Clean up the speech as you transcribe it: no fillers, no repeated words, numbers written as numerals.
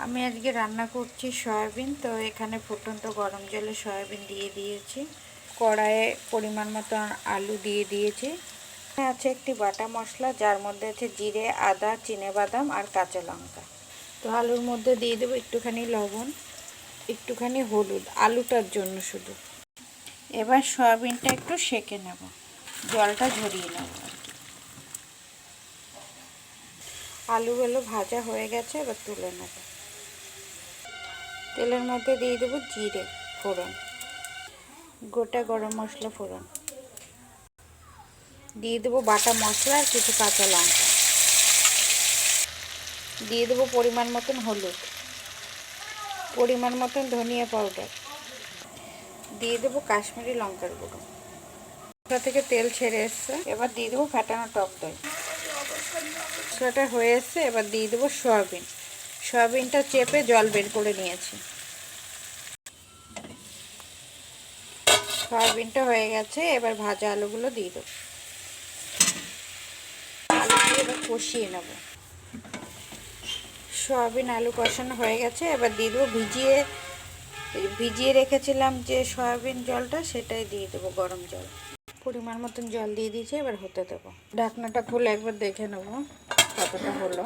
আমি আজকে রান্না করছি সয়াবিন। তো এখানে ফুটন্ত গরম জলে সয়াবিন দিয়ে দিয়েছি, কড়াইয়ে পরিমাণ মতো আলু দিয়ে দিয়েছি। আছে একটি বাটা মশলা, যার মধ্যে আছে জিরে, আদা, চিনেবাদাম আর কাঁচা লঙ্কা। তো আলুর মধ্যে দিয়ে দেবো একটুখানি লবণ, একটুখানি হলুদ, আলুটার জন্য শুধু। এবার সয়াবিনটা একটু সেঁকে নেব, জলটা ঝরিয়ে নেব। আলুগুলো ভাজা হয়ে গেছে, এবার তুলে নেব। তেলের মধ্যে দিয়ে দেবো জিরে ফোড়ন, গোটা গরম মশলা ফোড়ন, দিয়ে দেবো বাটা মশলা আর কিছু কাঁচা লঙ্কা, দিয়ে দেবো পরিমাণ মতন হলুদ, পরিমাণ মতন ধনিয়া পাউডার, দিয়ে দেবো কাশ্মীরি লঙ্কার গুঁড়ো। মশলা থেকে তেল ছেড়ে এসছে, এবার দিয়ে দেবো ফ্যাটানো টক দই। মশলাটা হয়ে এসছে, এবার দিয়ে দেবো সয়াবিন। সয়াবিনটা চেপে জল বের করে নিয়েছি। সয়াবিনটা হয়ে গেছে, এবার ভাজা আলুগুলো দিয়ে দেবো। আলু দিয়ে এবার কষিয়ে নেব। সয়াবিন আলু কষানো হয়ে গেছে, এবার দিয়ে দেবো ভিজিয়ে রেখেছিলাম যে সয়াবিন জলটা, সেটাই দিয়ে দেবো গরম জল। পরিমাণ মতন জল দিয়ে দিয়েছি, এবার হতে দেবো। ঢাকনাটা খুলে একবার দেখে নেবো কতটা হলো।